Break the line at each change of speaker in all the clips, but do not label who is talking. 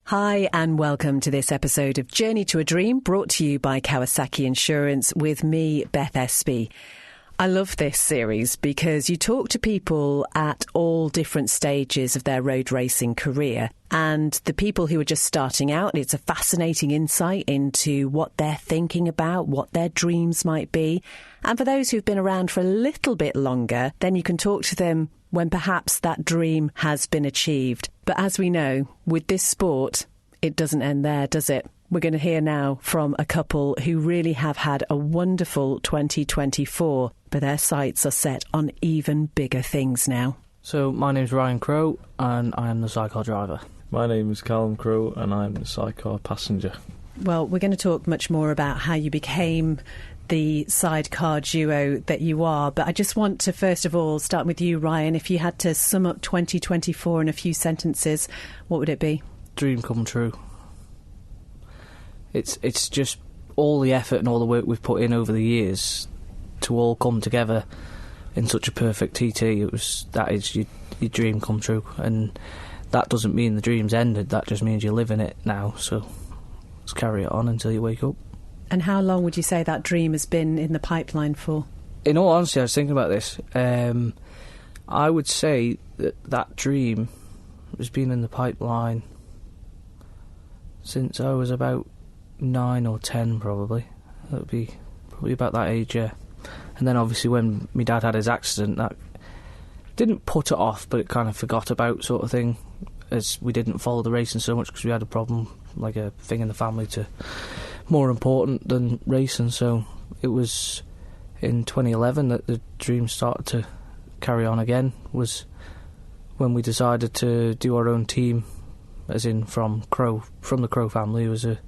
Hi and welcome to this episode of Journey to a Dream, brought to you by Kawasaki Insurance with me, Beth Espy. I love this series because you talk to people at all different stages of their road racing career, and the people who are just starting out, it's a fascinating insight into what they're thinking about, what their dreams might be. And for those who've been around for a little bit longer, then you can talk to them when perhaps that dream has been achieved. But as we know, with this sport, it doesn't end there, does it? We're going to hear now from a couple who really have had a wonderful 2024, but their sights are set on even bigger things now.
So my name's Ryan Crowe and I am the sidecar driver.
My name is Callum Crowe and I'm the sidecar passenger.
Well, we're going to talk much more about how you became the sidecar duo that you are, but I just want to first of all start with you, Ryan. If you had to sum up 2024 in a few sentences, what would it be?
Dream come true. It's just all the effort and all the work we've put in over the years to all come together in such a perfect TT. That is your dream come true, and that doesn't mean the dream's ended. That just means you're living it now. So let's carry it on until you wake up.
And how long would you say that dream has been in the pipeline for?
In all honesty, I was thinking about this. I would say that dream has been in the pipeline since I was about 9 or 10, probably. That would be probably about that age, yeah. And then obviously when my dad had his accident, that didn't put it off, but it kind of forgot about, sort of thing, as we didn't follow the racing so much because we had a problem, like a thing in the family to more important than racing. So it was in 2011 that the dream started to carry on again, was when we decided to do our own team, as in from the Crowe family. It was a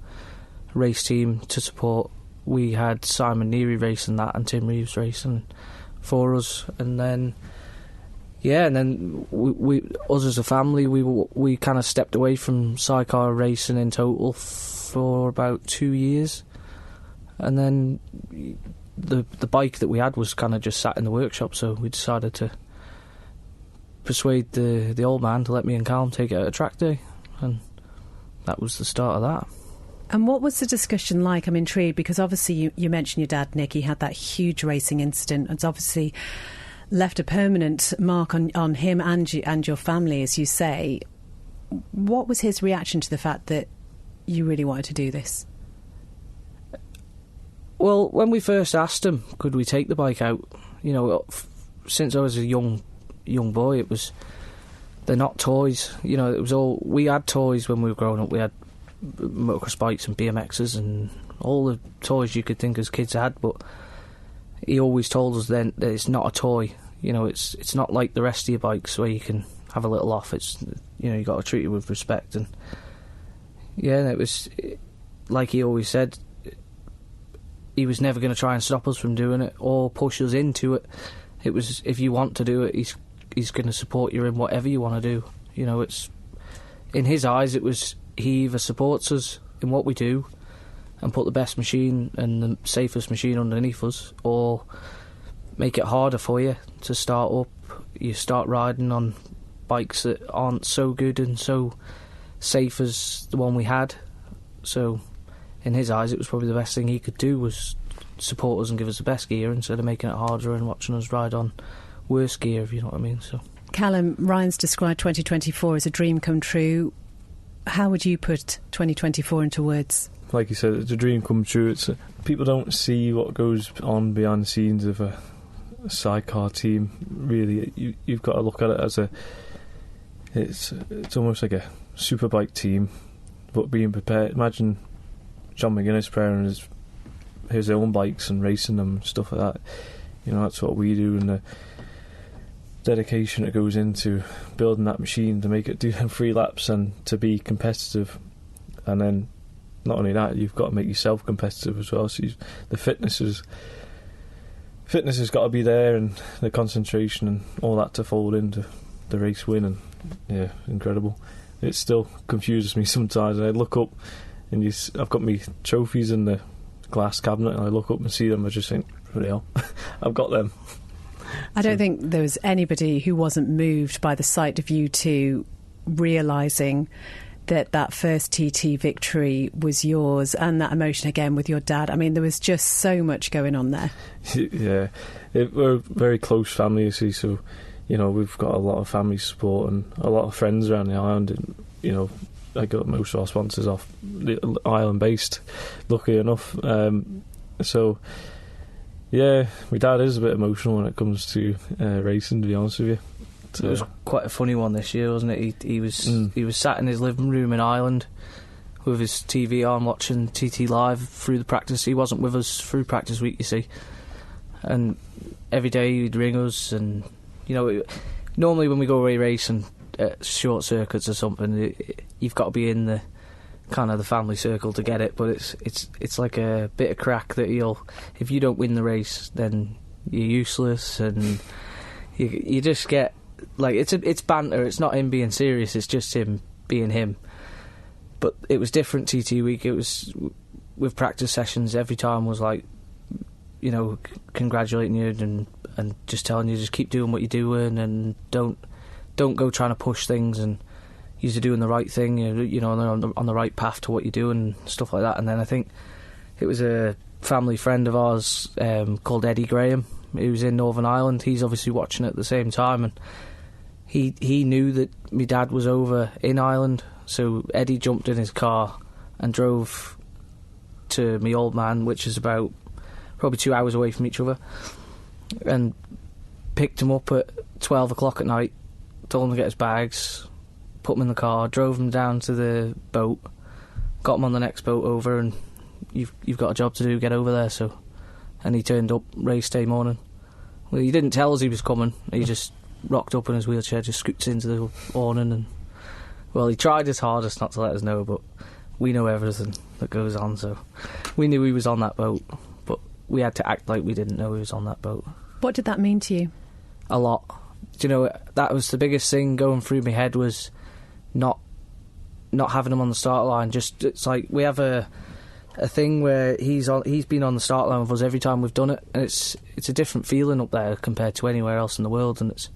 race team to support. We had Simon Neary racing that and Tim Reeves racing for us, and then we us as a family, we kind of stepped away from sidecar racing in total for about 2 years, and then the bike that we had was kind of just sat in the workshop, so we decided to persuade the old man to let me and Callum take it at a track day, and that was the start of that.
And what was the discussion like? I'm intrigued because obviously you mentioned your dad, Nick. He had that huge racing incident. It's obviously left a permanent mark on him and your family, as you say. What was his reaction to the fact that you really wanted to do this?
Well, when we first asked him, could we take the bike out, since I was a young boy, they're not toys. It was all, we had toys when we were growing up. We had motocross bikes and BMXs and all the toys you could think as kids had, but he always told us then that it's not a toy. It's not like the rest of your bikes where you can have a little off. It's, you got to treat it with respect. And yeah, it was like he always said, he was never going to try and stop us from doing it or push us into it. It was, if you want to do it, he's going to support you in whatever you want to do. It's, in his eyes, it was, he either supports us in what we do and put the best machine and the safest machine underneath us, or make it harder for you to start up. You start riding on bikes that aren't so good and so safe as the one we had. So in his eyes, it was probably the best thing he could do, was support us and give us the best gear instead of making it harder and watching us ride on worse gear, if you know what I mean. So, Callum,
Ryan's described 2024 as a dream come true. How would you put 2024 into words?
Like you said, it's a dream come true. People don't see what goes on behind the scenes of a sidecar team. Really, you've got to look at it as it's almost like a superbike team, but being prepared. Imagine John McGuinness preparing his own bikes and racing them and stuff like that. That's what we do, and the dedication that goes into building that machine to make it do them 3 laps and to be competitive. And then not only that, you've got to make yourself competitive as well. So the fitness has got to be there, and the concentration and all that to fold into the race win. And yeah, incredible. It still confuses me sometimes. I look up and I've got my trophies in the glass cabinet, and I look up and see them. I just think, bloody hell, I've got them.
I don't think there was anybody who wasn't moved by the sight of you two realising that first TT victory was yours, and that emotion again with your dad. I mean, there was just so much going on there.
Yeah, we're a very close family, you see, so, you know, we've got a lot of family support and a lot of friends around the island, and, you know, I got most of our sponsors off island based, lucky enough. So yeah, my dad is a bit emotional when it comes to racing, to be honest with you.
It was quite a funny one this year, wasn't it? He was sat in his living room in Ireland with his TV on, watching TT live through the practice. He wasn't with us through practice week, you see, and every day he'd ring us, and, you know, normally when we go away racing at short circuits or something, you've got to be in the kind of the family circle to get it, but it's like a bit of crack that if you don't win the race, then you're useless, and you just get, like, it's banter. It's not him being serious, it's just him being him. But it was different TT week. It was with practice sessions, every time was like, you know, congratulating you and just telling you just keep doing what you're doing, and don't go trying to push things, and you're doing the right thing, you know, on the right path to what you're doing, and stuff like that. And then I think it was a family friend of ours called Eddie Graham, who's in Northern Ireland. He's obviously watching at the same time, and he knew that my dad was over in Ireland, so Eddie jumped in his car and drove to my old man, which is about probably 2 hours away from each other, and picked him up at 12 o'clock at night, told him to get his bags, put him in the car, drove him down to the boat, got him on the next boat over, and you've got a job to do, get over there. So, and he turned up race day morning. Well, he didn't tell us he was coming. He just rocked up in his wheelchair, just scoots into the awning, and, well, he tried his hardest not to let us know, but we know everything that goes on, so we knew he was on that boat, but we had to act like we didn't know he was on that boat.
What did that mean to you?
A lot. Do you know, that was the biggest thing going through my head, was not having him on the start line. Just, it's like we have a thing where he's been on the start line with us every time we've done it, and it's a different feeling up there compared to anywhere else in the world, and it's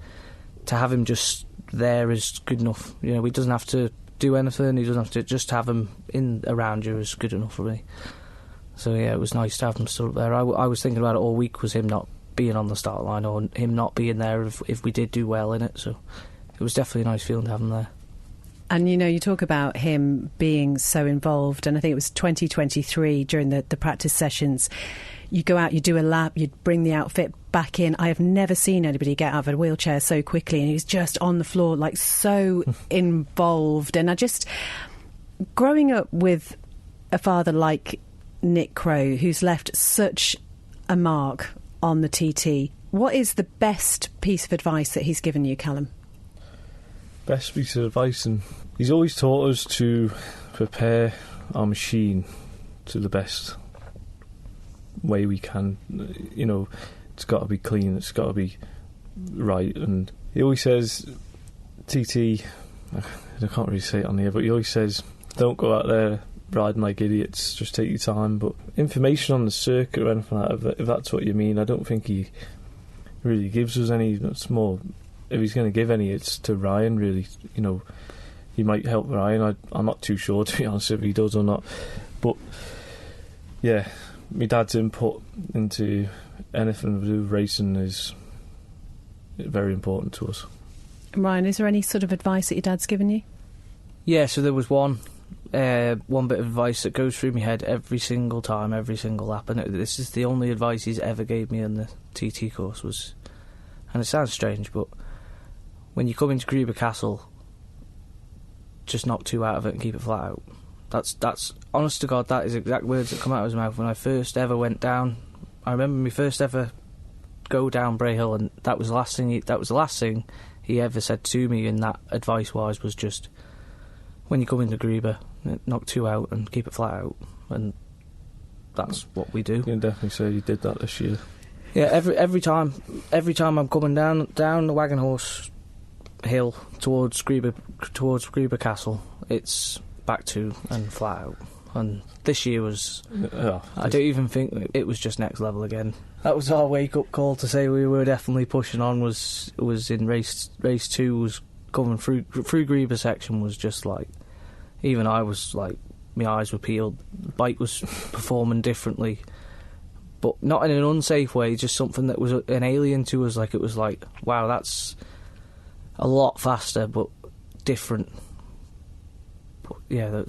to have him just there is good enough. You know, he doesn't have to do anything, he doesn't have to, just have him in around you is good enough for me. So yeah, it was nice to have him still up there. I was thinking about it all week, was him not being on the start line, or him not being there if we did do well in it. So it was definitely a nice feeling to have him there.
And, you know, you talk about him being so involved, and I think it was 2023 during the practice sessions. You go out, you do a lap, you bring the outfit back in. I have never seen anybody get out of a wheelchair so quickly, and he's just on the floor, like, so involved. And growing up with a father like Nick Crowe, who's left such a mark on the TT, what is the best piece of advice that he's given you, Callum?
Best piece of advice, and he's always taught us to prepare our machine to the best way we can. You know, it's got to be clean, it's got to be right, and he always says, TT, I can't really say it on here, but he always says, don't go out there riding like idiots, just take your time. But information on the circuit or anything like that, if that's what you mean, I don't think he really gives us any. It's more, if he's going to give any, it's to Ryan, really. You know, he might help Ryan. I'm not too sure, to be honest, if he does or not. But yeah, my dad's input into anything to do with racing is very important to us.
Ryan, is there any sort of advice that your dad's given you?
Yeah, so there was one bit of advice that goes through my head every single time, every single lap, and this is the only advice he's ever gave me on the TT course, was, and it sounds strange, but when you come into Gruber Castle, just knock two out of it and keep it flat out. That's honest to God, that is exact words that come out of his mouth. When I first ever went down, I remember my first ever go down Bray Hill, and that was the last thing he ever said to me, and that advice-wise was just, when you come into Gruber, knock two out and keep it flat out, and that's what we do. You
can definitely say you did that this year.
Yeah, every time I'm coming down the Wagon Horse Hill towards Gruber Castle, it's back two and flat out. And this year was, I don't even think it was just next level again. That was our wake up call to say we were definitely pushing on. Was in race two, was coming through Gruber section, was just like, even I was like, my eyes were peeled. The bike was performing differently, but not in an unsafe way, just something that was an alien to us. Like, it was like, wow, that's a lot faster, but different. But yeah,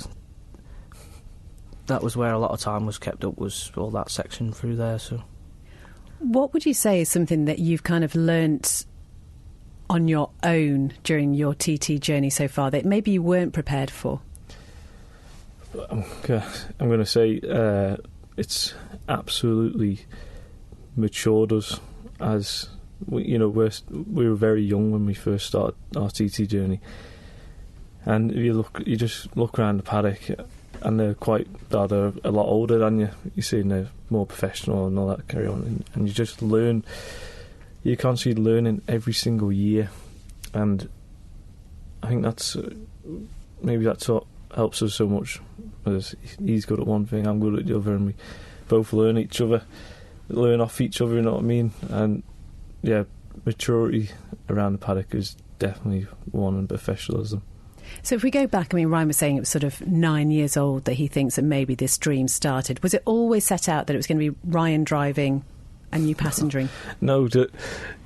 that was where a lot of time was kept up, was all that section through there. So,
what would you say is something that you've kind of learnt on your own during your TT journey so far that maybe you weren't prepared for?
I'm going to say it's absolutely matured us, as we were very young when we first started our TT journey, and if you just look around the paddock, and they're a lot older than you. You're seeing they're more professional and all that carry on, and you just learn. You're constantly learning every single year, and I think that's what helps us so much. Because he's good at one thing, I'm good at the other, and we both learn off each other. You know what I mean? And yeah, maturity around the paddock is definitely one, and professionalism.
So if we go back, I mean, Ryan was saying it was sort of 9 years old that he thinks that maybe this dream started. Was it always set out that it was going to be Ryan driving and you passengering?
No,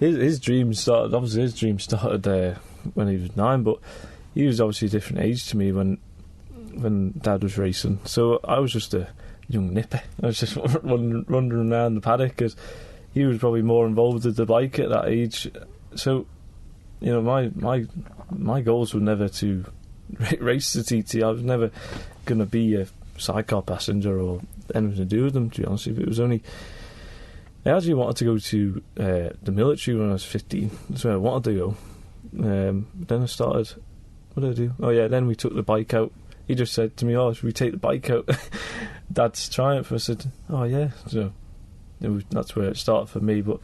his dream started. Obviously, his dream started when he was 9, but he was obviously a different age to me when Dad was racing. So I was just a young nippy. I was just wandering around the paddock, because he was probably more involved with the bike at that age. So, my goals were never to race the TT. I was never going to be a sidecar passenger or anything to do with them, to be honest. It was only... I actually wanted to go to the military when I was 15. That's where I wanted to go. Then I started... What did I do? Oh yeah, then we took the bike out. He just said to me, "Oh, should we take the bike out?" Dad's Triumph. I said, "Oh yeah." So that's where it started for me. But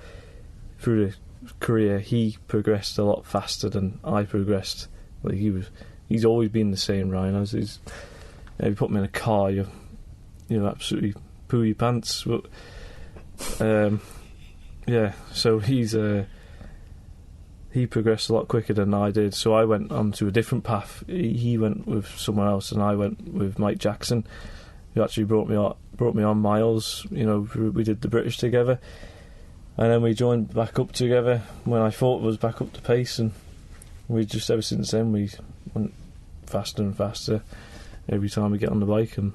through the career, he progressed a lot faster than I progressed. Like, he's always been the same, Ryan. If you put me in a car, you absolutely poo your pants. But yeah, so he progressed a lot quicker than I did, so I went on to a different path. He went with someone else, and I went with Mike Jackson, who actually brought me on miles. We did the British together, and then we joined back up together when I thought it was back up to pace, and we just, ever since then, we went faster and faster every time we get on the bike. And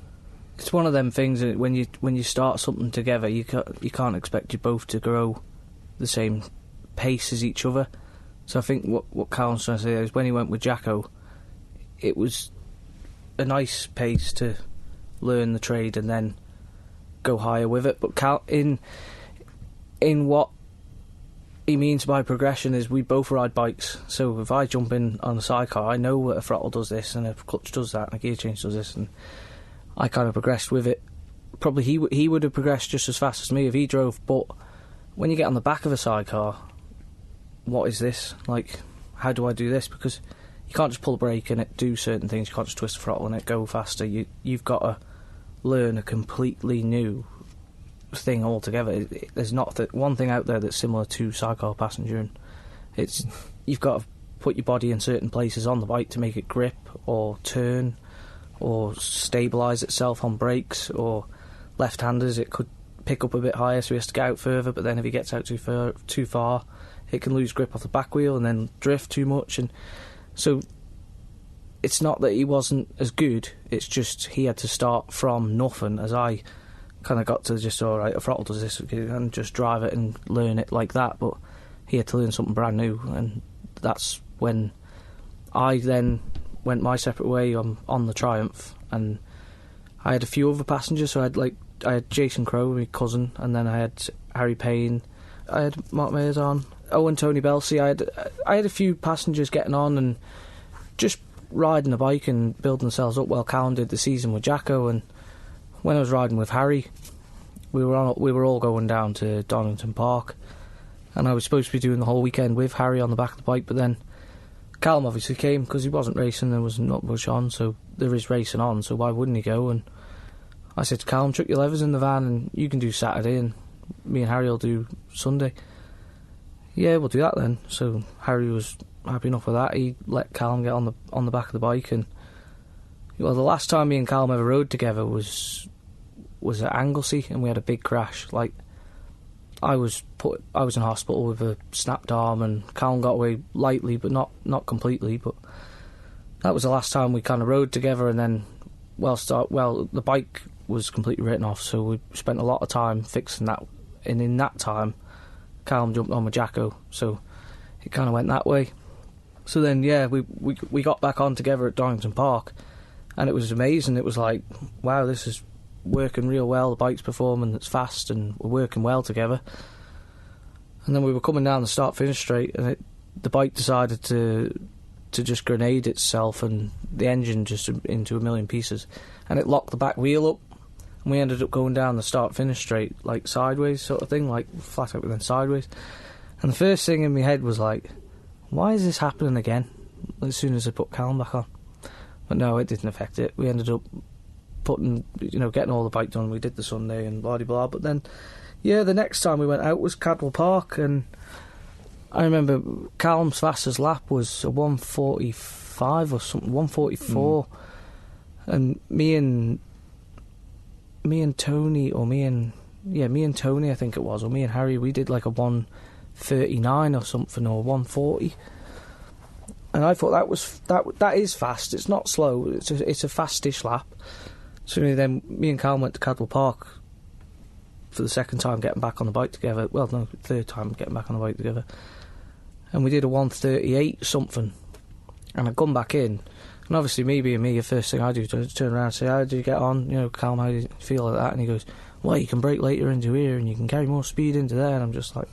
it's one of them things that when you start something together, you can't expect you both to grow the same pace as each other. So I think what Callum's trying to say is, when he went with Jacko, it was a nice pace to learn the trade and then go higher with it. But in what he means by progression is, we both ride bikes. So if I jump in on a sidecar, I know that a throttle does this and a clutch does that and a gear change does this, and I kind of progressed with it. Probably he would have progressed just as fast as me if he drove. But when you get on the back of a sidecar, what is this? Like, how do I do this? Because you can't just pull a brake and it do certain things. You can't just twist the throttle and it go faster. You've got to learn a completely new thing altogether. There's not one thing out there that's similar to sidecar passengering. You've got to put your body in certain places on the bike to make it grip or turn or stabilise itself on brakes. Or left-handers, it could pick up a bit higher, so he has to get out further, but then if he gets out too far, it can lose grip off the back wheel and then drift too much. And so it's not that he wasn't as good, it's just he had to start from nothing, as I kind of got to just, all right, a throttle does this, and just drive it and learn it like that. But he had to learn something brand new, and that's when I then went my separate way on the Triumph. And I had a few other passengers, so I had Jason Crowe, my cousin, and then I had Harry Payne, I had Mark Mayers on, and Tony Belsey. I had a few passengers getting on and just riding a bike and building themselves up. Well, Callum did the season with Jacko, and when I was riding with Harry, we were all going down to Donington Park, and I was supposed to be doing the whole weekend with Harry on the back of the bike. But then Callum obviously came because he wasn't racing, there was not much on, so there is racing on, so why wouldn't he go? And I said to Callum, chuck your levers in the van and you can do Saturday and me and Harry will do Sunday. Yeah, we'll do that then. So Harry was happy enough with that. He let Callum get on the back of the bike, and Well, the last time me and Callum ever rode together was at Anglesey, and we had a big crash. Like, I was in hospital with a snapped arm, and Callum got away lightly, but not completely. But that was the last time we kind of rode together. And then, the bike was completely written off, so we spent a lot of time fixing that. And in that time, Callum jumped on my Jacko, so it kind of went that way. So then, yeah, we got back on together at Donington Park, and it was amazing. It was like, wow, this is working real well. The bike's performing, it's fast, and we're working well together. And then we were coming down the start-finish straight, and the bike decided to just grenade itself, and the engine just into a million pieces, and it locked the back wheel up, and we ended up going down the start-finish straight, like sideways sort of thing, like flat out and then sideways. And the first thing in my head was like, why is this happening again? As soon as I put Callum back on. But no, it didn't affect it. We ended up getting all the bike done. We did the Sunday and blah, blah, blah. But then, yeah, the next time we went out was Cadwell Park, and I remember Callum's fastest lap was a 145 or something, 144. And me and Tony, I think it was, or me and Harry, we did like a 139 or something, or 140. And I thought that is fast. It's not slow. It's a fastish lap. So then me and Callum went to Cadwell Park for the second time getting back on the bike together. Well, no, third time getting back on the bike together. And we did a 138 something. And I'd gone back in. And obviously, me being me, the first thing I do is turn around and say, how did you get on? Callum, how do you feel like that? And he goes, well, you can brake later into here and you can carry more speed into there. And I'm just like,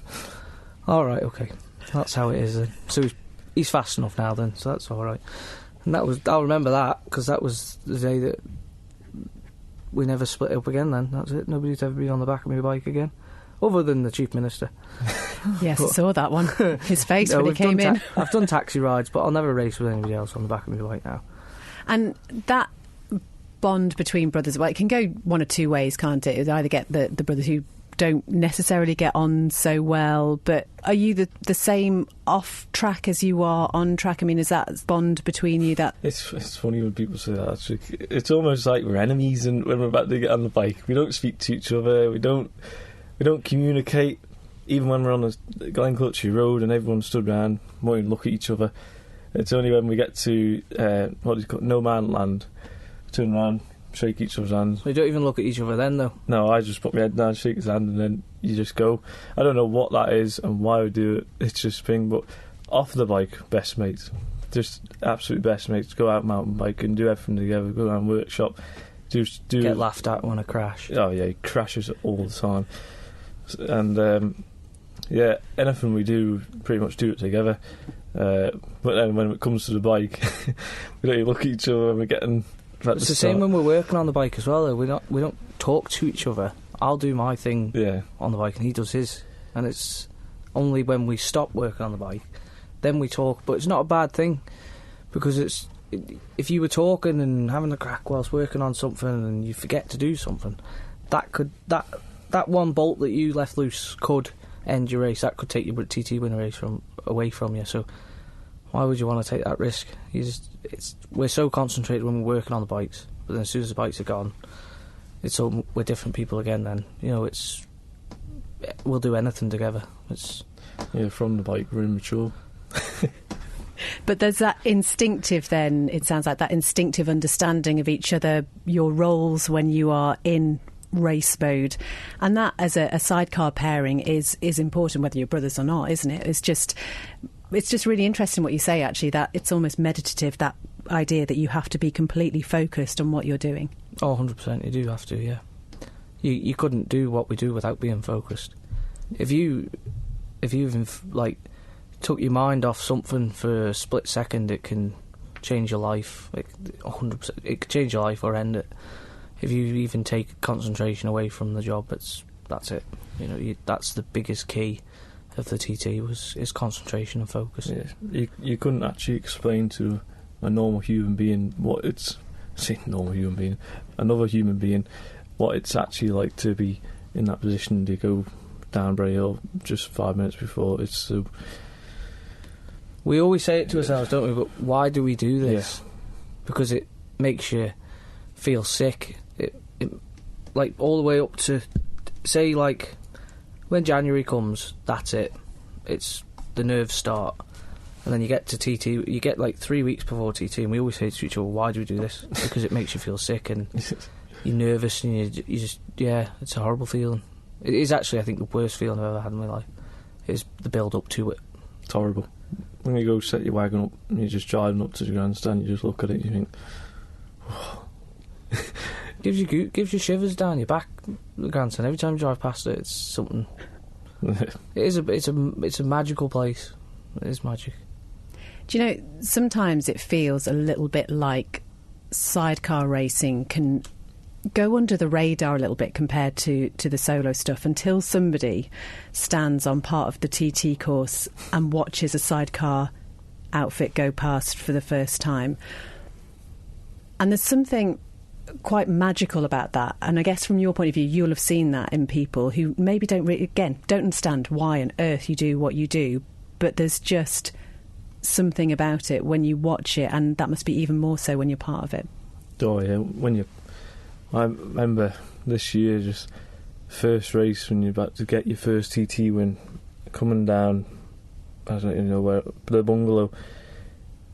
all right, okay. That's how it is then. So he's fast enough now then, so that's all right. And I'll remember that, because that was the day that we never split up again then. That's it. Nobody's ever been on the back of my bike again, other than the Chief Minister.
Yes, I saw that one. His face when he came in.
I've done taxi rides, but I'll never race with anybody else on the back of my bike now.
And that bond between brothers, well, it can go one or two ways, can't it? You either get the brothers who don't necessarily get on so well, but are you the same off track as you are on track? I mean, is that bond between you that...
It's funny when people say that, actually. It's almost like we're enemies, and when we're about to get on the bike, we don't speak to each other, we don't communicate. Even when we're on the Glen Clutchy Road and everyone stood around, we won't even look at each other. It's only when we get to no man land, turn around, shake each other's hands.
We don't even look at each other then, though.
No, I just put my head down, shake his hand, and then you just go. I don't know what that is and why we do it. It's just a thing. But off the bike, best mates, just absolute best mates. Go out mountain biking, do everything together. Go around workshop, do
get laughed at when I crash.
Oh yeah, he crashes all the time. And yeah, anything we do, pretty much do it together. But then when it comes to the bike, we don't even look at each other when we're getting...
It's the same when we're working on the bike as well, though. We don't talk to each other. I'll do my thing on the bike and he does his. And it's only when we stop working on the bike, then we talk. But it's not a bad thing, because if you were talking and having a crack whilst working on something and you forget to do something, that one bolt that you left loose could end your race. That could take your TT winner race away from you. So why would you want to take that risk? We're so concentrated when we're working on the bikes, but then as soon as the bikes are gone, we're different people again. Then we'll do anything together.
From the bike we're immature.
But there's that instinctive, then, it sounds like that instinctive understanding of each other, your roles when you are in race mode, and that as a sidecar pairing is important, whether you're brothers or not, isn't it? It's just really interesting what you say, actually, that it's almost meditative, that idea that you have to be completely focused on what you're doing.
Oh, 100%, you do have to, yeah. You couldn't do what we do without being focused. If you've took your mind off something for a split second, it can change your life. 100%, it can change your life or end it. If you even take concentration away from the job, that's it. That's the biggest key of the TT is concentration and focus.
Yeah, you couldn't actually explain to a normal human being another human being, what it's actually like to be in that position to go down Bray Hill just 5 minutes before. It's so...
We always say it to ourselves, don't we? But why do we do this?
Yeah.
Because makes you feel sick. It like all the way up to, say, like when January comes, that's it. It's the nerves start, and then you get to TT. You get like 3 weeks before TT, and we always say to each other, "Why do we do this?" Because it makes you feel sick and you're nervous, and you just it's a horrible feeling. It is actually, I think, the worst feeling I've ever had in my life. Is the build up to it.
It's horrible. When you go set your wagon up and you're just driving up to the grandstand, you just look at it and you think, oh.
gives you shivers down your back, the grandstand. Every time you drive past it, it's something. It's a magical place. It is magic.
Do you know, sometimes it feels a little bit like sidecar racing can go under the radar a little bit compared to the solo stuff until somebody stands on part of the TT course and watches a sidecar outfit go past for the first time. And there's something quite magical about that. And I guess from your point of view, you'll have seen that in people who maybe don't understand why on earth you do what you do, but there's just something about it when you watch it, and that must be even more so when you're part of it.
Oh yeah, I remember this year, just first race when you're about to get your first TT win, coming down, I don't even know where, the bungalow,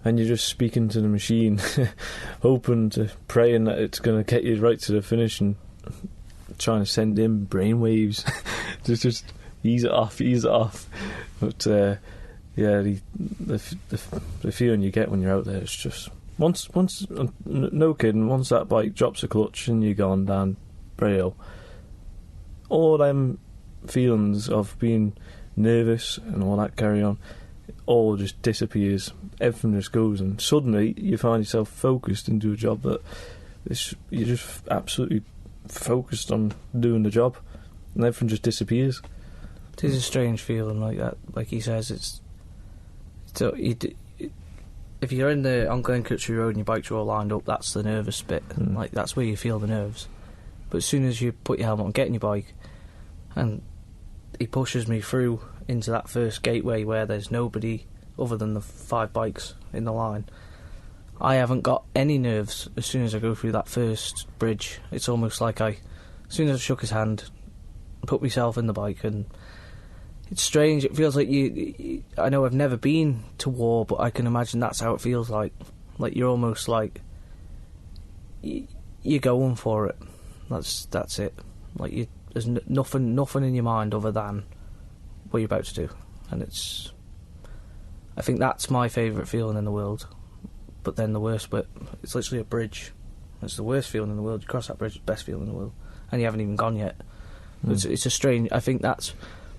and you're just speaking to the machine, hoping praying that it's going to get you right to the finish, and trying to send in brainwaves, just ease it off. But the feeling you get when you're out there, it's just. Once, no kidding, once that bike drops a clutch and you're gone down Braille, all them feelings of being nervous and all that carry on, all just disappears. Everything just goes, and suddenly you find yourself focused into a job that you're just absolutely focused on doing the job, and everything just disappears.
It is a strange feeling like that. Like he says, if you're on Glen Country Road and your bikes are all lined up, that's the nervous bit. Like, that's where you feel the nerves. But as soon as you put your helmet on, get in your bike, and he pushes me through into that first gateway where there's nobody other than the 5 bikes in the line, I haven't got any nerves as soon as I go through that first bridge. It's almost like as soon as I shook his hand, put myself in the bike, and it's strange. It feels like I know I've never been to war, but I can imagine that's how it feels like. Like you're almost like you're going for it. That's it. Like there's nothing in your mind other than what you're about to do, and I think that's my favourite feeling in the world. But then the worst bit, it's literally a bridge. It's the worst feeling in the world. You cross that bridge, it's the best feeling in the world, and you haven't even gone yet. It's a strange. I think that's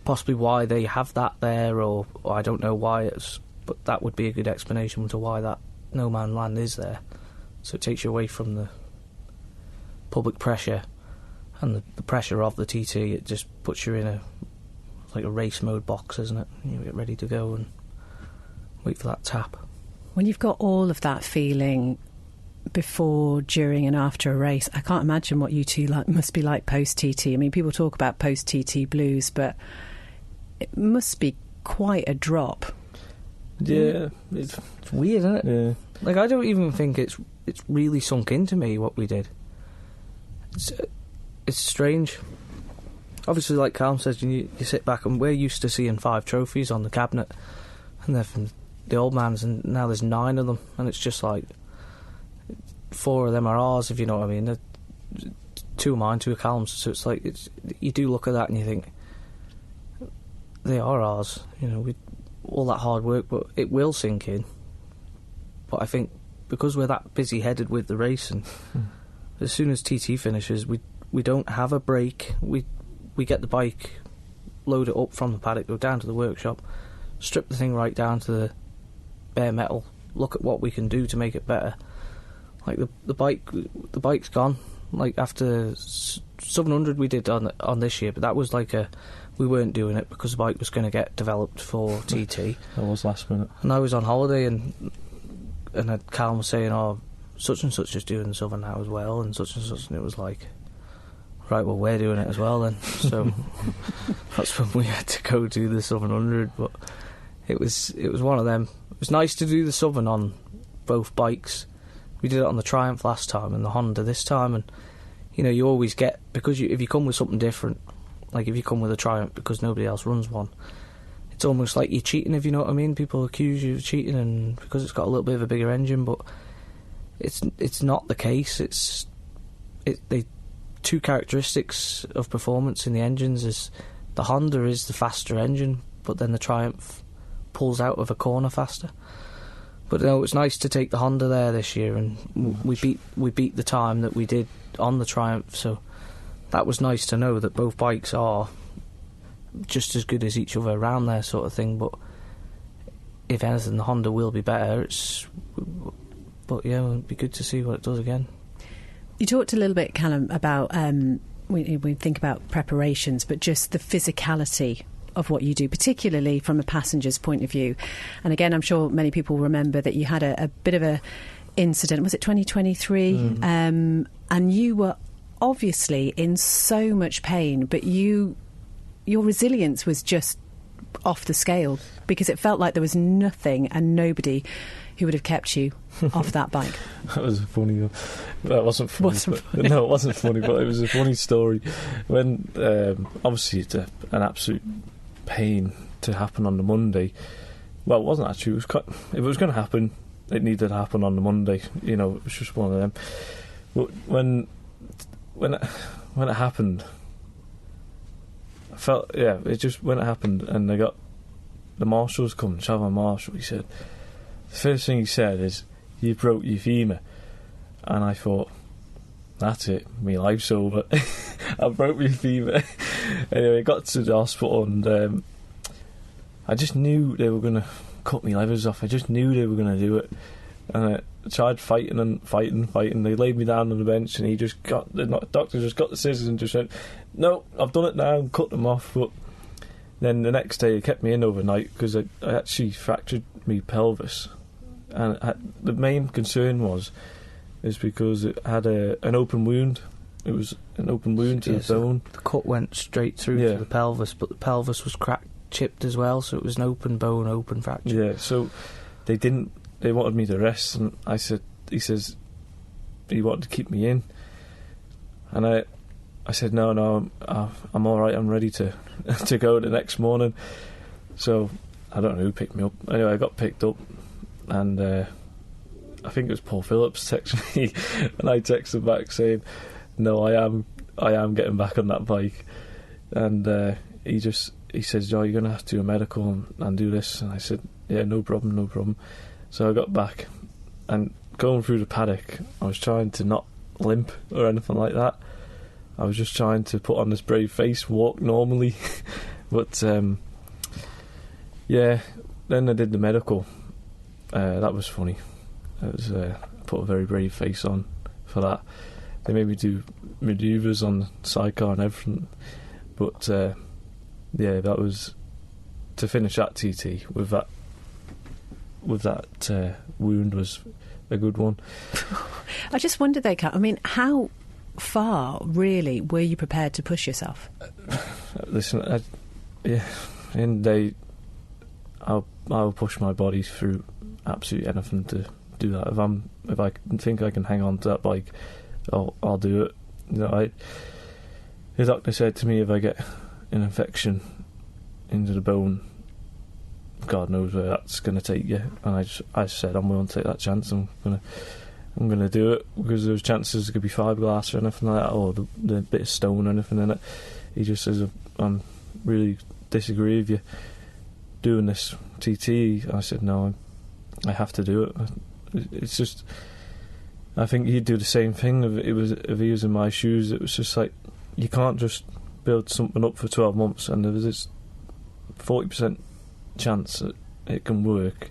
possibly why they have that there, or I don't know why but that would be a good explanation to why that no man land is there. So it takes you away from the public pressure and the pressure of the TT. It just puts you in a race mode box, isn't it? You get ready to go and wait for that tap.
When you've got all of that feeling before, during and after a race, I can't imagine what you two must be like post-TT. I mean, people talk about post-TT blues, but it must be quite a drop.
Yeah, it's
weird, isn't it?
Yeah.
Like, I don't even think it's really sunk into me what we did. It's strange. Obviously, like Callum says, you sit back and we're used to seeing 5 trophies on the cabinet, and they're from the old man's, and now there's 9 of them, and it's just like 4 of them are ours, if you know what I mean. They're 2 of mine, 2 of Callum's. So it's like you do look at that and you think they are ours. You know, all that hard work, but it will sink in. But I think because we're that busy-headed with the race, and as soon as TT finishes, we don't have a break. We get the bike, load it up from the paddock, go down to the workshop, strip the thing right down to the bare metal, look at what we can do to make it better. Like the bike's gone. Like after 700 we did on this year, but that was like we weren't doing it because the bike was going to get developed for TT.
That was last minute.
And I was on holiday, and Callum was saying, "Oh, such and such is doing the Southern now as well, and such," and it was like, right, well, we're doing it as well then. So that's when we had to go do the 700. But it was one of them. It was nice to do the Southern on both bikes. We did it on the Triumph last time and the Honda this time, and you always get, because if you come with something different, like if you come with a Triumph because nobody else runs one, it's almost like you're cheating, if you know what I mean. People accuse you of cheating, and because it's got a little bit of a bigger engine, but it's not the case. The two characteristics of performance in the engines is the Honda is the faster engine, but then the Triumph pulls out of a corner faster. But no, it's nice to take the Honda there this year, and we beat the time that we did on the Triumph, so that was nice to know that both bikes are just as good as each other around there, sort of thing. But if anything, the Honda will be better. But yeah, it'll be good to see what it does again.
You talked a little bit, Callum, about we think about preparations, but just the physicality of what you do, particularly from a passenger's point of view. And again, I'm sure many people remember that you had a bit of a incident. Was it 2023? And you were obviously in so much pain, but your resilience was just off the scale, because it felt like there was nothing and nobody who would have kept you off that bike.
That was a funny one. Well, it wasn't funny. No, it wasn't funny, but it was a funny story. When, obviously, it's an absolute pain to happen on the Monday. Well, it wasn't actually. If it was going to happen, it needed to happen on the Monday. It was just one of them. But when it happened, I felt, when it happened, and they got the marshals come, Travel Marshal, the first thing he said is, "You broke your femur," and I thought, that's it, my life's over. I broke my femur. Anyway, I got to the hospital, and I just knew they were going to cut my levers off. I just knew they were going to do it. And I tried fighting. They laid me down on the bench, and the doctor just got the scissors and just went, "No, I've done it now," and cut them off. But then the next day, they kept me in overnight because I actually fractured my pelvis. And the main concern is because it had an open wound. It was an open wound to the bone.
The cut went straight through to the pelvis, but the pelvis was chipped as well, so it was an open bone, open fracture.
Yeah, so they wanted me to rest, and he says he wanted to keep me in. And I said, no, I'm all right, I'm ready to go the next morning. So I don't know who picked me up. Anyway, I got picked up, and I think it was Paul Phillips texted me, and I texted back saying, "No, I am getting back on that bike." And he says, "Oh, you're going to have to do a medical and do this." And I said, "Yeah, no problem." So I got back, and going through the paddock, I was trying to not limp or anything like that. I was just trying to put on this brave face, walk normally. But then I did the medical. That was funny. I put a very brave face on for that. They made me do manoeuvres on the sidecar and everything. But that was to finish that TT with that wound was a good one.
I just wondered though, Kat, I mean, how far really were you prepared to push yourself?
Listen, I'll push my body through absolutely anything to do that. If I think I can hang on to that bike, I'll do it. The doctor said to me, if I get an infection into the bone, God knows where that's going to take you. And I said, I'm willing to take that chance. I'm gonna do it, because there's chances it could be fiberglass or anything like that, or the bit of stone or anything in it. He just says, I'm really disagree with you doing this TT. I said, no, I have to do it. It's just, I think he'd do the same thing if he was in my shoes. It was just like, you can't just build something up for 12 months and there's this 40% chance that it can work.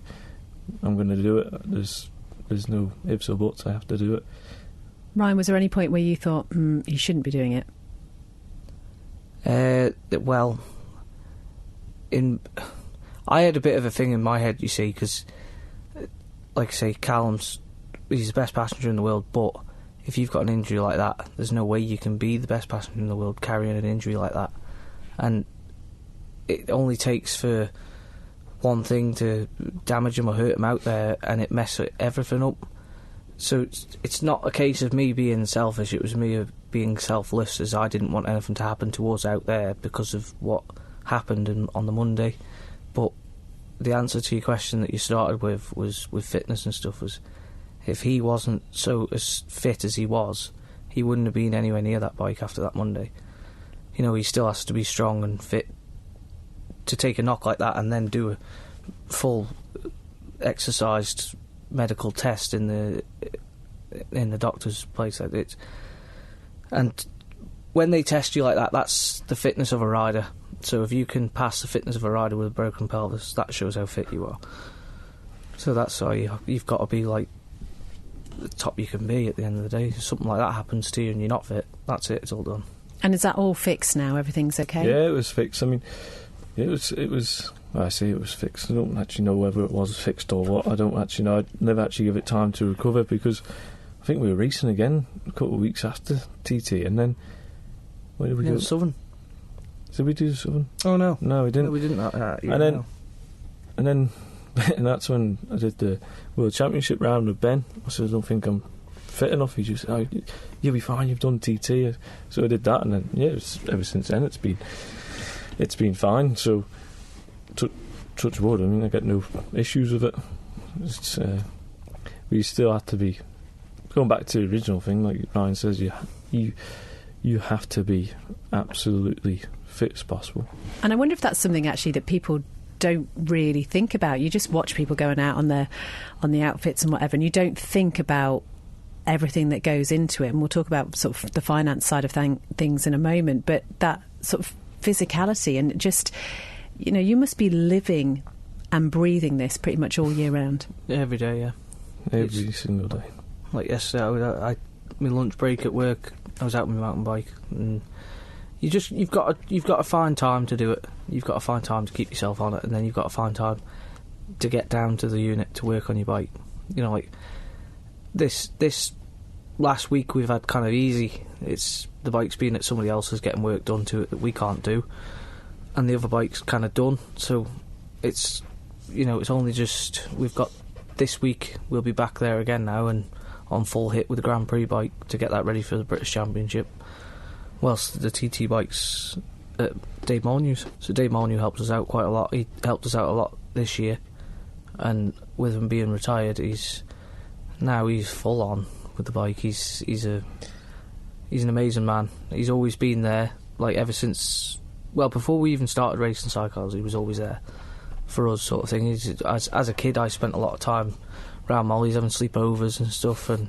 I'm going to do it. There's no ifs or buts. I have to do it.
Ryan, was there any point where you thought, you shouldn't be doing it?
Well, I had a bit of a thing in my head, you see, because, like I say, he's the best passenger in the world, but if you've got an injury like that, there's no way you can be the best passenger in the world carrying an injury like that. And it only takes for one thing to damage him or hurt him out there, and it messes everything up. So it's not a case of me being selfish, it was me being selfless, as I didn't want anything to happen to us out there because of what happened on the Monday. But the answer to your question that you started with was with fitness and stuff, was if he wasn't so as fit as he was, he wouldn't have been anywhere near that bike after that Monday. You know, he still has to be strong and fit to take a knock like that and then do a full exercised medical test in the doctor's place. And when they test you like that, that's the fitness of a rider. So if you can pass the fitness of a rider with a broken pelvis, that shows how fit you are. So that's why you've got to be like the top you can be at the end of the day. If something like that happens to you and you're not fit, that's it, it's all done.
And is that all fixed now? Everything's okay?
Yeah, it was fixed. I mean, it was I say it was fixed. I don't actually know whether it was fixed or what. I don't actually know. I'd never actually give it time to recover, because I think we were racing again a couple of weeks after TT, and then where did we go?
Southern.
Did we do the Southern?
Oh no,
we didn't.
No, we didn't.
And then that's when I did the World Championship round with Ben. I said, I don't think I'm fit enough. He just said, oh, you'll be fine, you've done TT. So I did that, and then ever since then it's been fine. So touch wood, I mean, I get no issues with it. It's, we still have to be, going back to the original thing, like Ryan says, you have to be absolutely fit as possible.
And I wonder if that's something actually that people don't really think about. You just watch people going out on the outfits and whatever, and you don't think about everything that goes into it. And we'll talk about sort of the finance side of things in a moment, but that sort of physicality and just, you know, you must be living and breathing this pretty much all year round.
Every day, yeah.
Every single day.
Like yesterday, my lunch break at work, I was out on my mountain bike, and you've got to find time to do it. You've got to find time to keep yourself on it, and then you've got to find time to get down to the unit to work on your bike. You know, like this last week we've had kind of easy. It's the bike's been at somebody else's getting work done to it that we can't do, and the other bike's kind of done. So it's, you know, it's only just, we've got this week, we'll be back there again now and on full hit with the Grand Prix bike to get that ready for the British Championship, whilst the TT bike's at Dave Molyneux's. So Dave Molyneux helps us out quite a lot. He helped us out a lot this year, and with him being retired, he's full on with the bike. He's an amazing man. He's always been there, like ever since, well, before we even started racing sidecars, he was always there for us, sort of thing. As a kid, I spent a lot of time around Molly's having sleepovers and stuff, and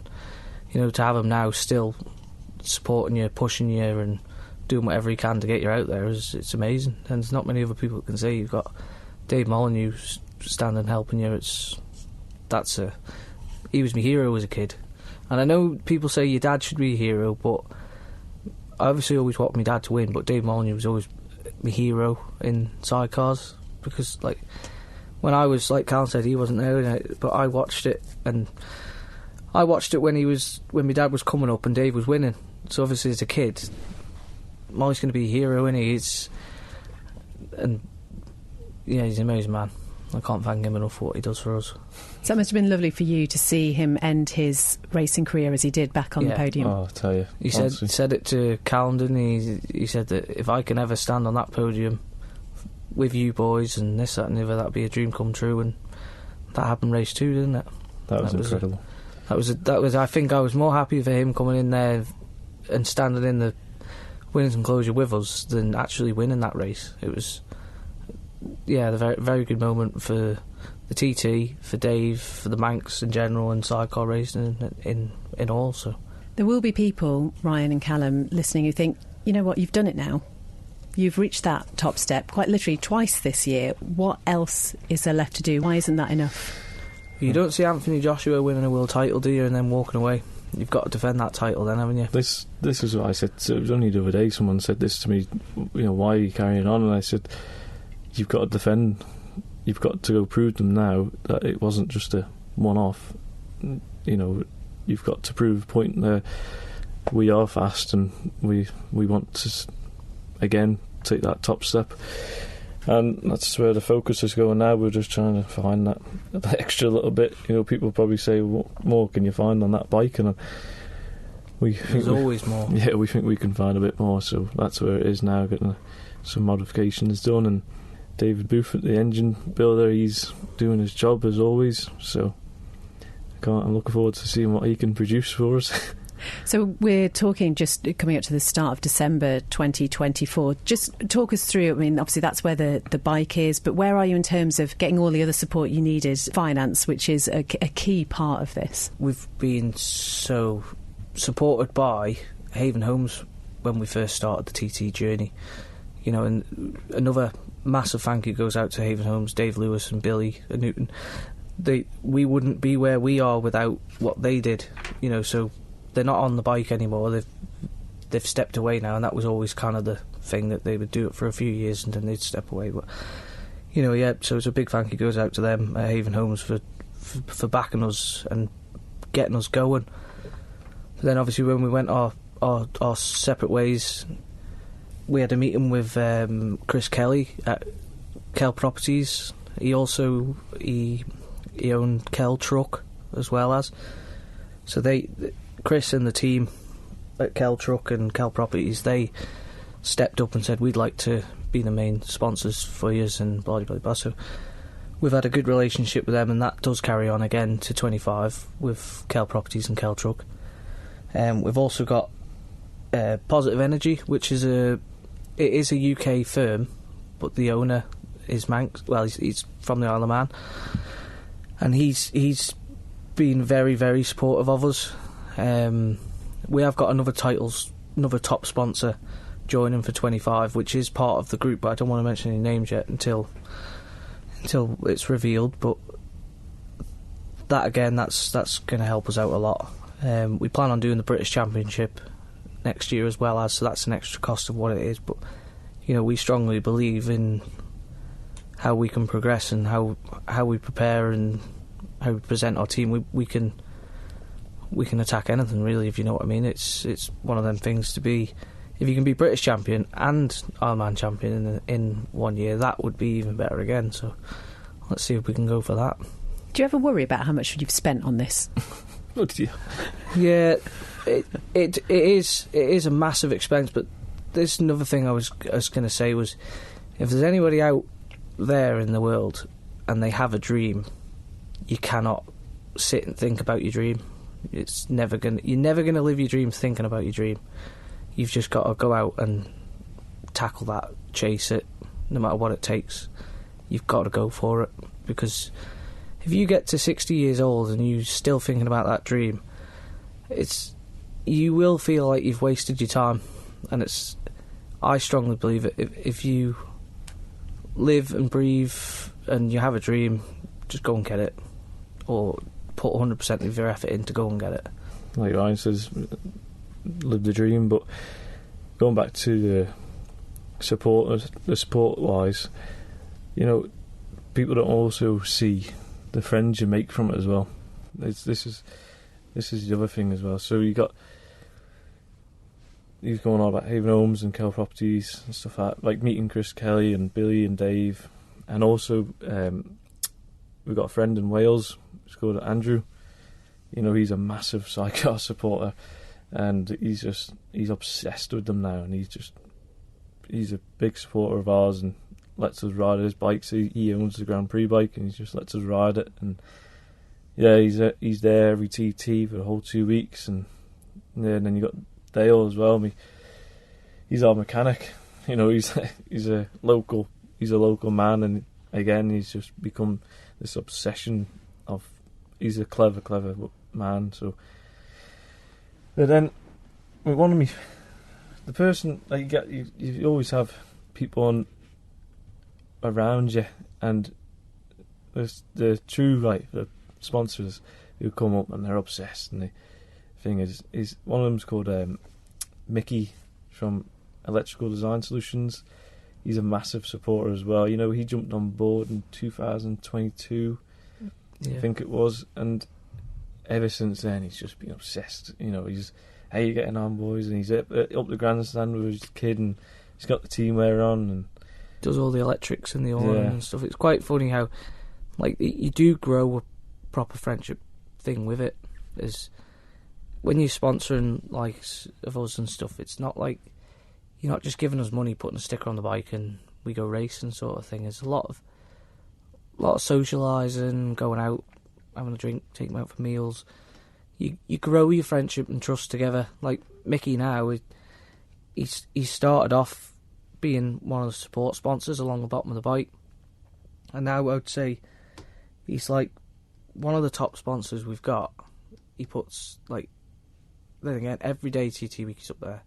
you know, to have him now still supporting you, pushing you, and doing whatever he can to get you out there, it's amazing. And there's not many other people that can say you've got Dave Molyneux standing helping you. He was my hero as a kid. And I know people say your dad should be a hero, but I obviously always wanted my dad to win, but Dave Molyneux was always my hero in sidecars, because like when I was, like Callum said, he wasn't there, but I watched it, and I watched it when my dad was coming up and Dave was winning. So obviously as a kid, Molly's going to be a hero, isn't he? He's an amazing man. I can't thank him enough for what he does for us.
So it must have been lovely for you to see him end his racing career as he did back on the podium.
Oh, I'll tell you.
He said it to Callum, didn't he? He said that if I can ever stand on that podium with you boys and this, that and the other, that'd be a dream come true. And that happened race 2, didn't it?
That was incredible.
That was. I think I was more happy for him coming in there and standing in the winners enclosure with us than actually winning that race. It was, the very, very good moment for the TT, for Dave, for the Manx in general, and sidecar racing in all. So
there will be people, Ryan and Callum, listening who think, you know what, you've done it now. You've reached that top step quite literally twice this year. What else is there left to do? Why isn't that enough?
You don't see Anthony Joshua winning a world title, do you, and then walking away? You've got to defend that title then, haven't you?
This is what I said. So it was only the other day someone said this to me, you know, why are you carrying on? And I said, you've got to defend, you've got to go prove them now that it wasn't just a one-off. You know, you've got to prove a point there. We are fast, and we want to again take that top step. And that's where the focus is going now. We're just trying to find that extra little bit. People probably say, what more can you find on that bike? And there's
always more.
Yeah, we think we can find a bit more, so that's where it is now, getting some modifications done. And David Booth, the engine builder, he's doing his job as always, so I'm looking forward to seeing what he can produce for us.
So we're talking just coming up to the start of December 2024. Just talk us through, obviously that's where the bike is, but where are you in terms of getting all the other support you needed, finance, which is a key part of this?
We've been so supported by Haven Homes when we first started the TT journey. And another massive thank you goes out to Haven Homes, Dave Lewis and Billy and Newton. We wouldn't be where we are without what they did, so they're not on the bike anymore. They've stepped away now, and that was always kind of the thing, that they would do it for a few years and then they'd step away. But so it's a big thank you goes out to them at Haven Homes for backing us and getting us going. But then obviously when we went our separate ways, we had a meeting with Chris Kelly at Kell Properties. He owned Kell Truck as well as. So Chris and the team at Kell Truck and Kell Properties, they stepped up and said, we'd like to be the main sponsors for yous and blah, blah, blah. So we've had a good relationship with them, and that does carry on again to 25 with Kell Properties and Kell Truck. We've also got Positive Energy, which is a UK firm, but the owner is Manx. Well, he's from the Isle of Man, and he's been very, very supportive of us. We have got another top sponsor joining for 25, which is part of the group, but I don't want to mention any names yet until it's revealed. But that again, that's going to help us out a lot. We plan on doing the British Championship next year as well, so that's an extra cost of what it is. But we strongly believe in how we can progress and how we prepare and how we present our team. We can attack anything, really, if you know what I mean. It's one of them things to be. If you can be British champion and Ironman champion in 1 year, that would be even better again. So let's see if we can go for that.
Do you ever worry about how much you've spent on this?
Oh, do you?
Yeah, it is a massive expense. But there's another thing I was going to say was, if there's anybody out there in the world and they have a dream, you cannot sit and think about your dream. You're never gonna live your dream thinking about your dream. You've just got to go out and tackle that, chase it, no matter what it takes. You've got to go for it, because if you get to 60 years old and you're still thinking about that dream, you will feel like you've wasted your time. And I strongly believe it. If you live and breathe and you have a dream, just go and get it, or put 100% of your effort in to go and get it.
Like Ryan says, live the dream. But going back to the sport wise, people don't also see the friends you make from it as well. This is the other thing as well. So you've going on about Haven Homes and Kell Properties and stuff like meeting Chris Kelly and Billy and Dave, and also we've got a friend in Wales. It's called Andrew. He's a massive sidecar supporter, and he's obsessed with them now, and he's a big supporter of ours and lets us ride his bikes. He owns the Grand Prix bike, and he just lets us ride it. And yeah, he's there every TT for the whole 2 weeks, and then you got Dale as well. He's our mechanic. He's a local man, and again he's just become this obsession of. He's a clever man. So, but then the person that you always have people around you, and there's the true the sponsors who come up and they're obsessed. And the thing is one of them's called Mickey from Electrical Design Solutions. He's a massive supporter as well. He jumped on board in 2022. Yeah. I think it was, and ever since then he's just been obsessed. He's, how you getting on, boys? And he's up the grandstand with his kid, and he's got the team wear on, and
does all the electrics and the awning and stuff. It's quite funny how, like, you do grow a proper friendship thing with it. Is when you're sponsoring likes of us and stuff, it's not like you're not just giving us money, putting a sticker on the bike and we go racing sort of thing. There's a lot of socialising, going out, having a drink, taking them out for meals. You grow your friendship and trust together. Like Mickey now, he started off being one of the support sponsors along the bottom of the bike, and now I would say he's like one of the top sponsors we've got. He puts, like, then again, every day TT week he's up there.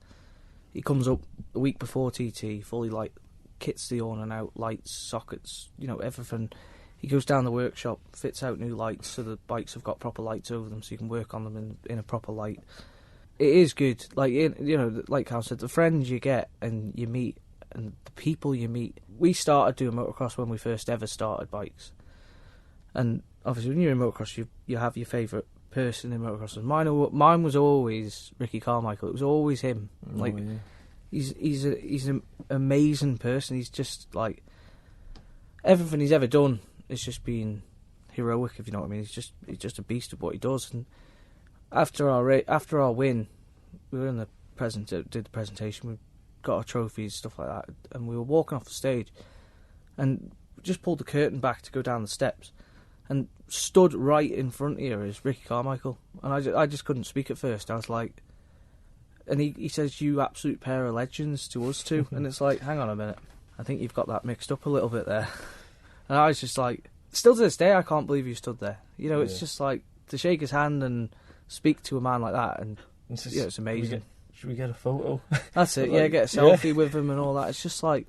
He comes up the week before TT, fully, like, kits the awning out, lights, sockets, everything. He goes down the workshop, fits out new lights so the bikes have got proper lights over them so you can work on them in a proper light. It is good. Like, like Cal said, the friends you get and you meet and the people you meet. We started doing motocross when we first ever started bikes. And obviously when you're in motocross, you have your favourite person in motocross. And mine was always Ricky Carmichael. It was always him. He's an amazing person. He's just, like, everything he's ever done has just been heroic, if you know what I mean. He's just a beast of what he does. And after our win, we were in the did the presentation. We got our trophies, stuff like that, and we were walking off the stage, and just pulled the curtain back to go down the steps, and stood right in front here is Ricky Carmichael, and I just couldn't speak at first. I was like, and he says, "You absolute pair of legends" to us two, and it's like, hang on a minute, I think you've got that mixed up a little bit there. And I was just like, still to this day, I can't believe you stood there. It's just like, to shake his hand and speak to a man like that, and it's amazing.
Should we get a photo?
That's it, get a selfie with him and all that. It's just like,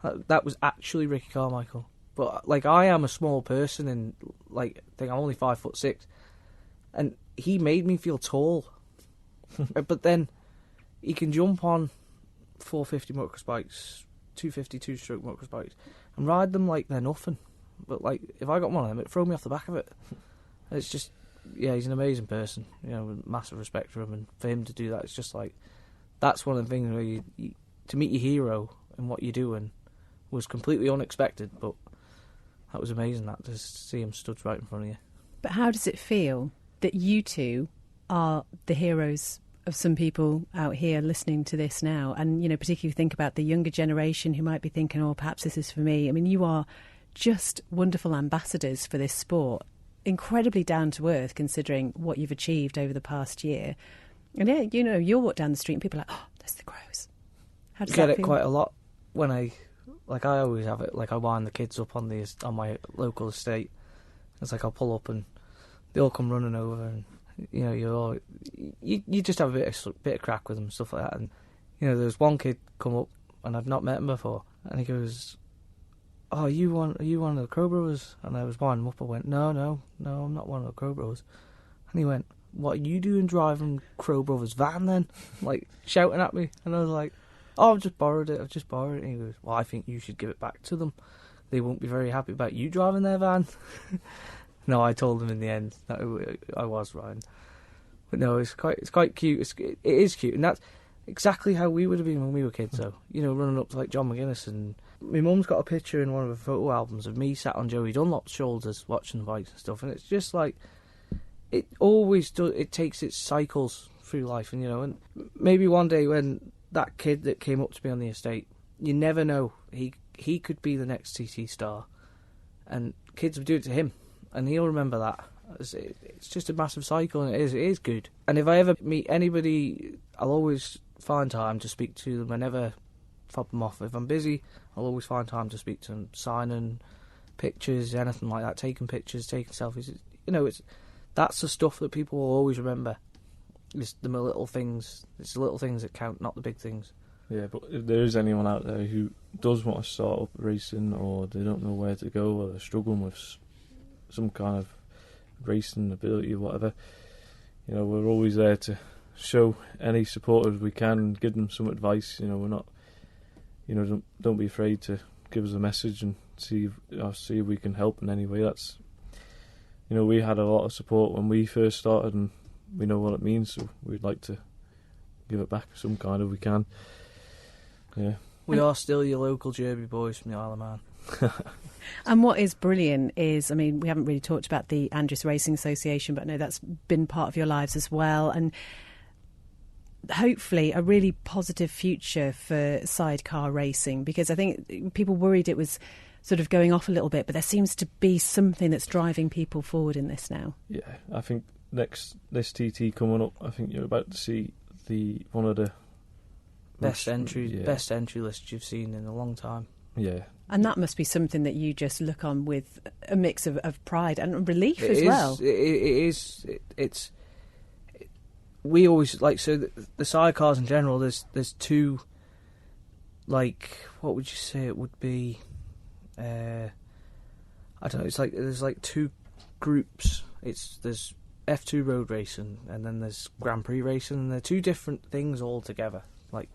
that was actually Ricky Carmichael. But, like, I am a small person, and, like, I think I'm only 5'6", and he made me feel tall. But then he can jump on 450 motocross bikes, 250 two-stroke motocross bikes, and ride them like they're nothing. But, like, if I got one of them, it'd throw me off the back of it. It's just, he's an amazing person. With massive respect for him, and for him to do that, it's just like, that's one of the things where you to meet your hero and what you're doing was completely unexpected, but that was amazing, that to see him stood right in front of you.
But how does it feel that you two are the heroes of some people out here listening to this now? And, particularly think about the younger generation who might be thinking, oh, perhaps this is for me. I mean, you are just wonderful ambassadors for this sport. Incredibly down to earth considering what you've achieved over the past year. And you'll walk down the street and people are like, oh, there's the Crowes. How does that feel?
I get it quite a lot when I always have it, like, I wind the kids up on my local estate. It's like, I'll pull up and they all come running over, and you just have a bit of crack with them and stuff like that. And there's one kid come up and I've not met him before, and he goes, "Oh, are you one of the Crowe brothers?" And I was winding him up. I went, No, I'm not one of the Crowe brothers. And he went, "What are you doing driving Crowe brothers' van then?" Like, shouting at me. And I was like, "Oh, I've just borrowed it. And he goes, "Well, I think you should give it back to them. They won't be very happy about you driving their van." No, I told him in the end that I was Ryan. But no, it's quite cute. It is cute, and that's exactly how we would have been when we were kids, though. Running up to, like, John McGuinness, and my mum's got a picture in one of her photo albums of me sat on Joey Dunlop's shoulders watching the bikes and stuff, and it's just like, it always does. It takes its cycles through life, and maybe one day when that kid that came up to me on the estate, you never know, he could be the next TT star, and kids will do it to him, and he'll remember that. It's just a massive cycle, and it is good. And if I ever meet anybody, I'll always find time to speak to them. I never fob them off. If I'm busy, I'll always find time to speak to them, signing pictures, anything like that, taking pictures, taking selfies. That's the stuff that people will always remember. It's the little things. It's the little things that count, not the big things.
Yeah, but if there is anyone out there who does want to start up racing, or they don't know where to go, or they're struggling with some kind of racing ability or whatever, we're always there to show any supporters we can and give them some advice. We're not, don't be afraid to give us a message and see if we can help in any way. That's, we had a lot of support when we first started, and we know what it means, so we'd like to give it back some kind if we can. Yeah.
We are still your local Jurby boys from the Isle of Man.
And what is brilliant is, I mean, we haven't really talked about the Andrews Racing Association, but I know that's been part of your lives as well. And hopefully a really positive future for sidecar racing, because I think people worried it was sort of going off a little bit, but there seems to be something that's driving people forward in this now.
Yeah, I think this TT coming up, I think you're about to see one of the
best entry lists you've seen in a long time.
Yeah.
And that must be something that you just look on with a mix of pride and relief as well.
It is. We always like, so the sidecars in general. There's two. Like, what would you say it would be? I don't know. It's like there's like two groups. There's F2 road racing and then there's Grand Prix racing, and they're two different things altogether. Like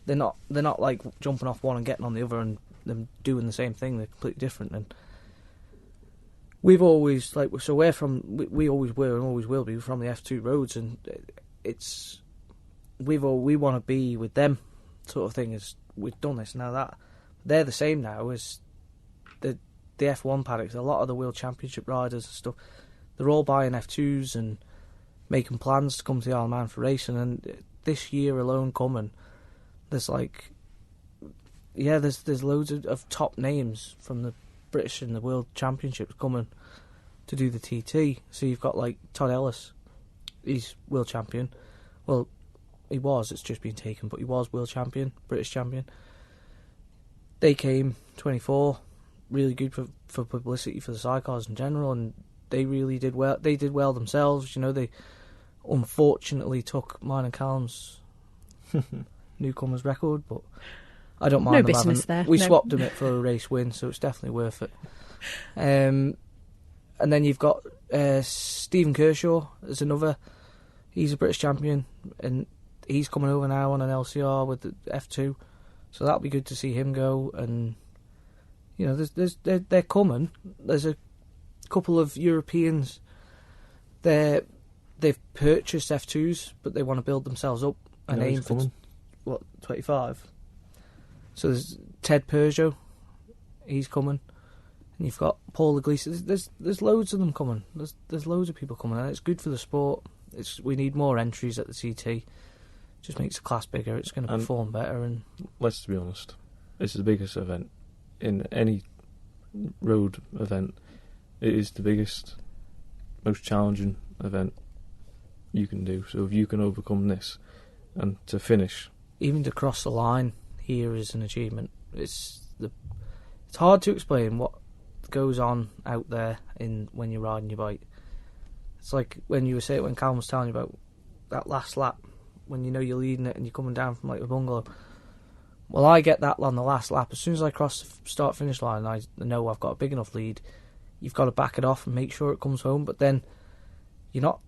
they're not like jumping off one and getting on the other and them doing the same thing. They're completely different. And we've always we always were and always will be from the F2 roads, and we want to be with them sort of thing. As we've done this now, that they're the same now as the F1 paddocks. A lot of the World Championship riders and stuff, they're all buying F2s and making plans to come to the Isle of Man for racing. And this year alone coming, there's loads of top names from the British and the World Championships coming to do the TT. So you've got like Todd Ellis, he's world champion. Well, he was, it's just been taken, but he was world champion, British champion. They came 24, really good for publicity for the sidecars in general, and they really did well. They did well themselves. You know, they unfortunately took mine and Callum's newcomers record, but I don't mind.
No
them
business
having.
there.
We
no.
swapped them it for a race win, so it's definitely worth it. And then you've got Stephen Kershaw as another. He's a British champion, and he's coming over now on an LCR with the F2, so that'll be good to see him go. And you know, they're coming. There's a couple of Europeans. They've purchased F2s, but they want to build themselves up and aim for 25. So there's Ted Peugeot, he's coming, and you've got Paul Iglesias. There's loads of them coming. There's loads of people coming, and it's good for the sport. We need more entries at the TT. Just makes the class bigger. It's going to perform better. And
let's be honest, it's the biggest event in any road event. It is the biggest, most challenging event you can do. So if you can overcome this, and to finish,
even to cross the line here is an achievement. It's hard to explain what goes on out there when you're riding your bike. It's like when Callum was telling you about that last lap, when you know you're leading it and you're coming down from like a bungalow. Well, I get that on the last lap. As soon as I cross the start-finish line, I know I've got a big enough lead. You've got to back it off and make sure it comes home. But then you're not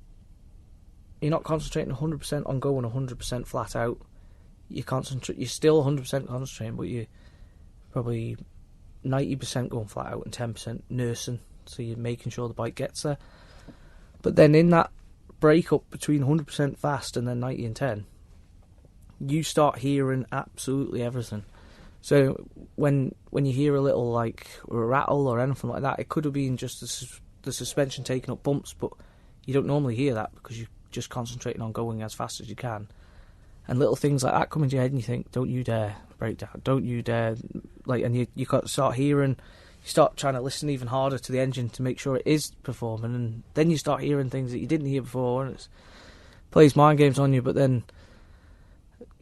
concentrating 100% on going 100% flat out. You're still 100% concentrating, but you're probably 90% going flat out and 10% nursing. So you're making sure the bike gets there. But then in that break-up between 100% fast and then 90 and 10, you start hearing absolutely everything. So when you hear a little like a rattle or anything like that, it could have been just the suspension taking up bumps, but you don't normally hear that because you're just concentrating on going as fast as you can. And little things like that come into your head and you think, don't you dare break down, don't you dare, and you got to start hearing. You start trying to listen even harder to the engine to make sure it is performing, and then you start hearing things that you didn't hear before, and it plays mind games on you. But then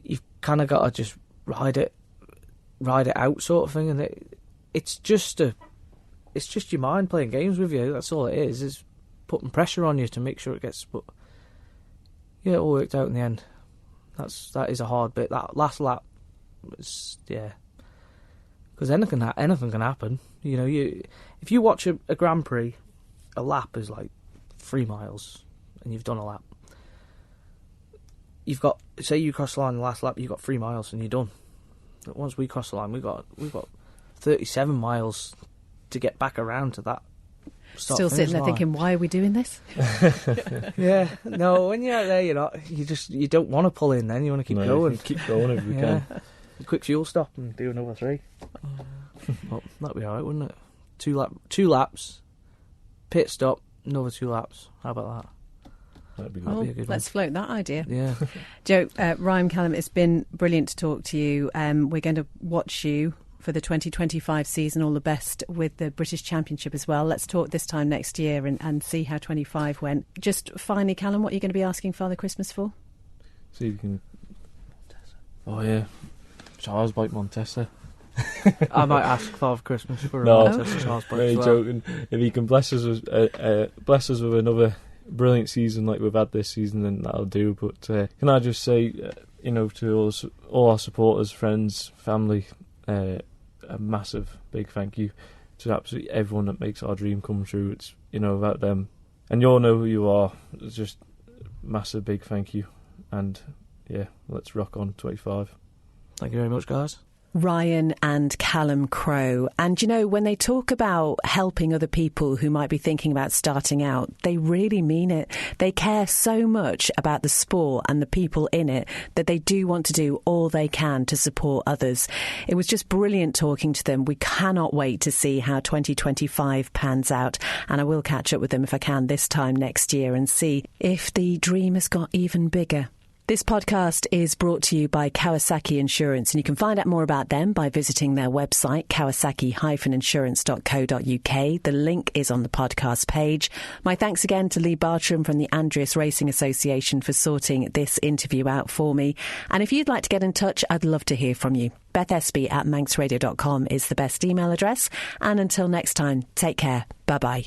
you've kind of got to just ride it out, sort of thing. And it's just your mind playing games with you. That's all it is. It's putting pressure on you to make sure it gets. But yeah, it all worked out in the end. That is a hard bit. That last lap, because anything can happen. You know, if you watch a Grand Prix, a lap is like 3 miles, and you've done a lap. You've got, say you cross the line in the last lap, you've got 3 miles and you're done. But once we cross the line, we've got 37 miles to get back around to that.
Still sitting there thinking, why are we doing this?
Yeah, no. When you're out there, you don't want to pull in. Then you want to keep going.
Keep going if you can.
A quick fuel stop and do another 3. Well, that'd be alright, wouldn't it? 2 laps, pit stop, another 2 laps. How about that?
That'd be
good.
Let's float that idea.
Yeah.
Joe, Ryan, Callum, it's been brilliant to talk to you. We're going to watch you for the 2025 season. All the best with the British Championship as well. Let's talk this time next year and see how 25 went. Just finally, Callum, what are you going to be asking Father Christmas for?
See if you can... Oh, yeah. Charles bike Montesa.
I might ask Father Christmas for a Montesa Charles bike
really
as well.
joking. If he can bless us with another brilliant season like we've had this season, then that'll do. But can I just say, to all our supporters, friends, family, a massive big thank you to absolutely everyone that makes our dream come true. It's without them, and you all know who you are. It's just massive big thank you, and yeah, let's rock on 25.
Thank you very much, guys.
Ryan and Callum Crowe. And when they talk about helping other people who might be thinking about starting out, they really mean it. They care so much about the sport and the people in it that they do want to do all they can to support others. It was just brilliant talking to them. We cannot wait to see how 2025 pans out. And I will catch up with them if I can this time next year and see if the dream has got even bigger. This podcast is brought to you by Kawasaki Insurance, and you can find out more about them by visiting their website, kawasaki-insurance.co.uk. The link is on the podcast page. My thanks again to Lee Bartram from the Andreas Racing Association for sorting this interview out for me. And if you'd like to get in touch, I'd love to hear from you. BethEspy@manxradio.com is the best email address. And until next time, take care. Bye-bye.